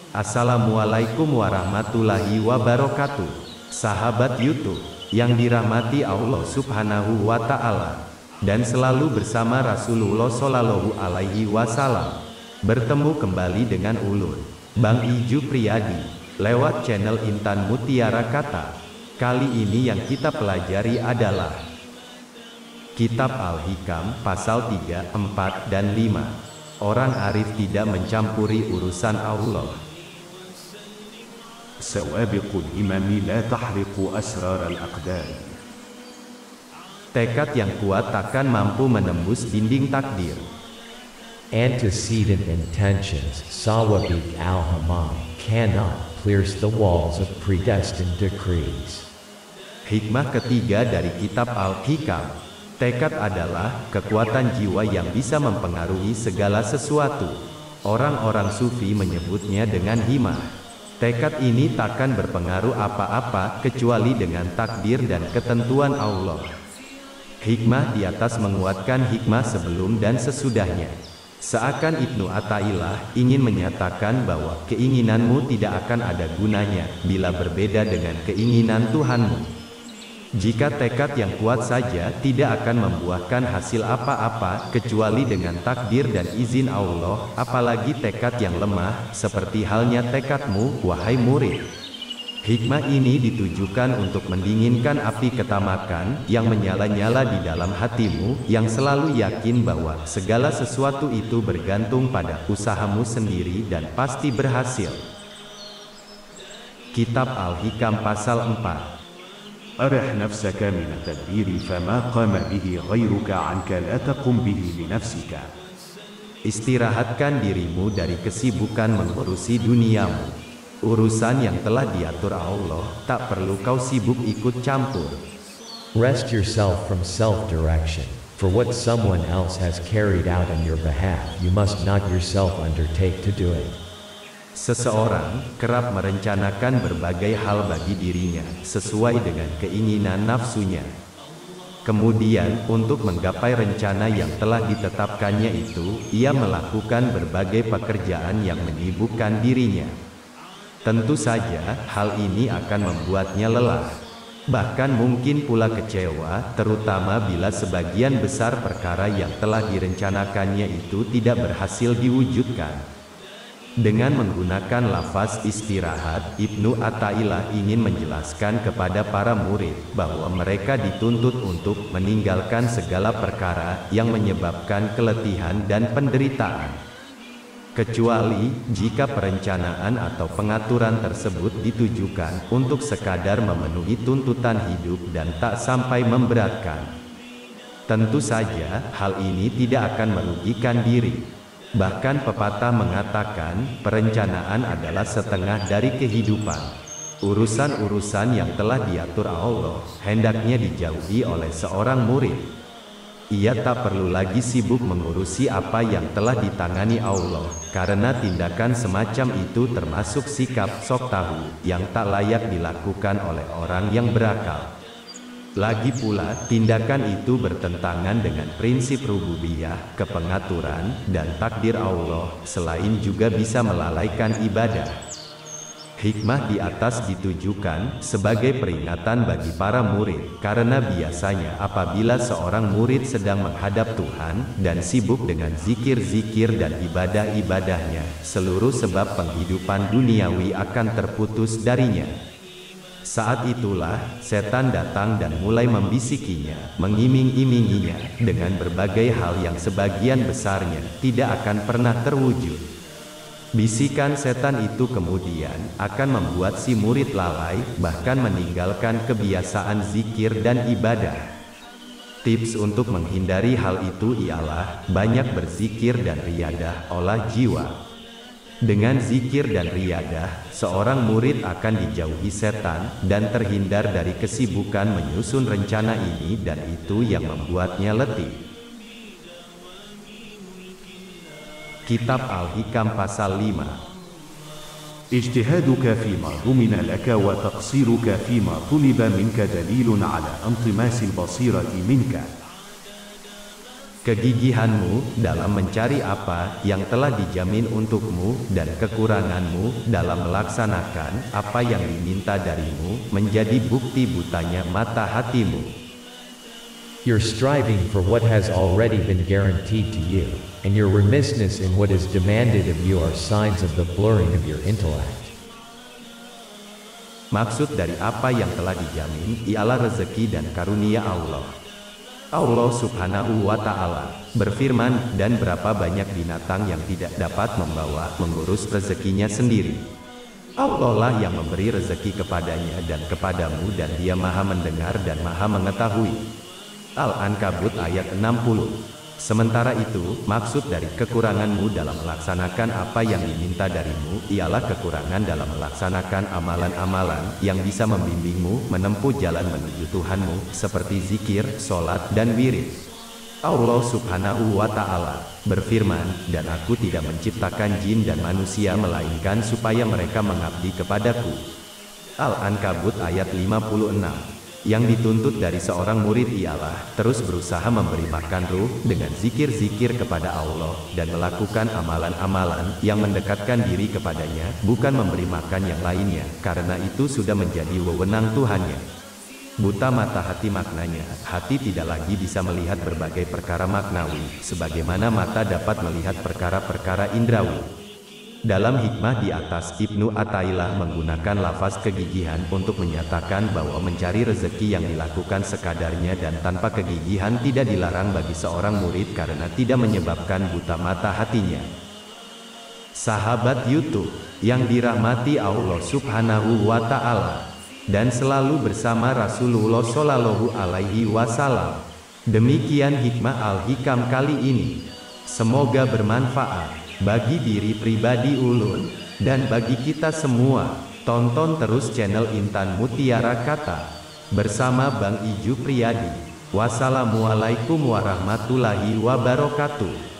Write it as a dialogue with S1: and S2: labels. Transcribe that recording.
S1: Assalamualaikum warahmatullahi wabarakatuh. Sahabat YouTube yang dirahmati Allah Subhanahu wa Ta'ala, dan selalu bersama Rasulullah Shallallahu Alaihi Wasallam. Bertemu kembali dengan Ulun Bang Iju Priyadi lewat channel Intan Mutiara Kata. Kali ini yang kita pelajari adalah Kitab Al-Hikam pasal 3, 4, dan 5. Orang arif tidak mencampuri urusan Allah.
S2: سوابق الإمام لا تحرق أسرار الأقدار.
S1: Tekad yang kuat takkan mampu menembus dinding takdir.
S3: Antecedent intentions, Sawabik al-Hamam, cannot pierce the walls of predestined decrees.
S1: Hikmah ketiga dari Kitab Al-Hikam. Tekad adalah kekuatan jiwa yang bisa mempengaruhi segala sesuatu. Orang-orang sufi menyebutnya dengan himah. Tekad ini takkan berpengaruh apa-apa kecuali dengan takdir dan ketentuan Allah. Hikmah di atas menguatkan hikmah sebelum dan sesudahnya. Seakan Ibnu Athaillah ingin menyatakan bahwa keinginanmu tidak akan ada gunanya bila berbeda dengan keinginan Tuhanmu. Jika tekad yang kuat saja tidak akan membuahkan hasil apa-apa kecuali dengan takdir dan izin Allah, apalagi tekad yang lemah, seperti halnya tekadmu, wahai murid. Hikmah ini ditujukan untuk mendinginkan api ketamakan yang menyala-nyala di dalam hatimu, yang selalu yakin bahwa segala sesuatu itu bergantung pada usahamu sendiri dan pasti berhasil. Kitab Al-Hikam pasal 4.
S2: أرح نفسك من التدبير فما قام به غيرك عنك لا تقم به لنفسك.
S1: Istirahatkan dirimu dari kesibukan mengurusi duniamu. Urusan yang telah diatur Allah, tak perlu kau sibuk ikut campur.
S3: Rest yourself from self-direction. For what someone else has carried out on your behalf, you must not yourself undertake to do it.
S1: Seseorang kerap merencanakan berbagai hal bagi dirinya, sesuai dengan keinginan nafsunya. Kemudian, untuk menggapai rencana yang telah ditetapkannya itu, ia melakukan berbagai pekerjaan yang menyibukkan dirinya. Tentu saja, hal ini akan membuatnya lelah. Bahkan mungkin pula kecewa, terutama bila sebagian besar perkara yang telah direncanakannya itu tidak berhasil diwujudkan. Dengan menggunakan lafaz istirahat, Ibnu Athaillah ingin menjelaskan kepada para murid bahwa mereka dituntut untuk meninggalkan segala perkara yang menyebabkan keletihan dan penderitaan. Kecuali jika perencanaan atau pengaturan tersebut ditujukan untuk sekadar memenuhi tuntutan hidup dan tak sampai memberatkan. Tentu saja, hal ini tidak akan merugikan diri. Bahkan pepatah mengatakan, perencanaan adalah setengah dari kehidupan. Urusan-urusan yang telah diatur Allah, hendaknya dijauhi oleh seorang murid. Ia tak perlu lagi sibuk mengurusi apa yang telah ditangani Allah, karena tindakan semacam itu termasuk sikap sok tahu, yang tak layak dilakukan oleh orang yang berakal. Lagi pula, tindakan itu bertentangan dengan prinsip rububiyah, kepengaturan, dan takdir Allah, selain juga bisa melalaikan ibadah. Hikmah di atas ditujukan sebagai peringatan bagi para murid, karena biasanya apabila seorang murid sedang menghadap Tuhan, dan sibuk dengan zikir-zikir dan ibadah-ibadahnya, seluruh sebab penghidupan duniawi akan terputus darinya. Saat itulah, setan datang dan mulai membisikinya, mengiming-iminginya, dengan berbagai hal yang sebagian besarnya tidak akan pernah terwujud. Bisikan setan itu kemudian akan membuat si murid lalai, bahkan meninggalkan kebiasaan zikir dan ibadah. Tips untuk menghindari hal itu ialah, banyak berzikir dan riyadah olah jiwa. Dengan zikir dan riyadah, seorang murid akan dijauhi setan, dan terhindar dari kesibukan menyusun rencana ini dan itu yang membuatnya letih. Kitab Al-Hikam pasal 5.
S2: اجتهادك فيما ضمن لك وتقصيرك فيما طلب منك دليل على انطماس البصيرة منك.
S1: kegigihanmu dalam mencari apa yang telah dijamin untukmu, dan kekuranganmu dalam melaksanakan apa yang diminta darimu, menjadi bukti butanya mata hatimu.
S3: Your striving for what has already been guaranteed to you, and your remissness in what is demanded of you are signs of the blurring of your intellect.
S1: Maksud dari apa yang telah dijamin ialah rezeki dan karunia Allah. Allah Subhanahu wa Ta'ala berfirman, dan berapa banyak binatang yang tidak dapat mengurus rezekinya sendiri. Allah lah yang memberi rezeki kepadanya dan kepadamu, dan Dia Maha mendengar dan Maha mengetahui. Al-Ankabut ayat 60. Sementara itu, maksud dari kekuranganmu dalam melaksanakan apa yang diminta darimu ialah kekurangan dalam melaksanakan amalan-amalan yang bisa membimbingmu menempuh jalan menuju Tuhanmu, seperti zikir, sholat, dan wirid. Allah Subhanahu wa Ta'ala berfirman, dan aku tidak menciptakan jin dan manusia melainkan supaya mereka mengabdi kepadaku. Al-Ankabut ayat 56. Yang dituntut dari seorang murid ialah terus berusaha memberi makan ruh dengan zikir-zikir kepada Allah, dan melakukan amalan-amalan yang mendekatkan diri kepadanya, bukan memberi makan yang lainnya, karena itu sudah menjadi wewenang Tuhannya. Buta mata hati maknanya, hati tidak lagi bisa melihat berbagai perkara maknawi, sebagaimana mata dapat melihat perkara-perkara indrawi. Dalam hikmah di atas, Ibnu Athaillah menggunakan lafaz kegigihan untuk menyatakan bahwa mencari rezeki yang dilakukan sekadarnya dan tanpa kegigihan tidak dilarang bagi seorang murid karena tidak menyebabkan buta mata hatinya. Sahabat YouTube yang dirahmati Allah Subhanahu wa Ta'ala, dan selalu bersama Rasulullah Shallallahu Alaihi Wasallam. Demikian hikmah Al-Hikam kali ini. Semoga bermanfaat bagi diri pribadi ulun, dan bagi kita semua. Tonton terus channel Intan Mutiara Kata bersama Bang Iju Priyadi. Wassalamualaikum warahmatullahi wabarakatuh.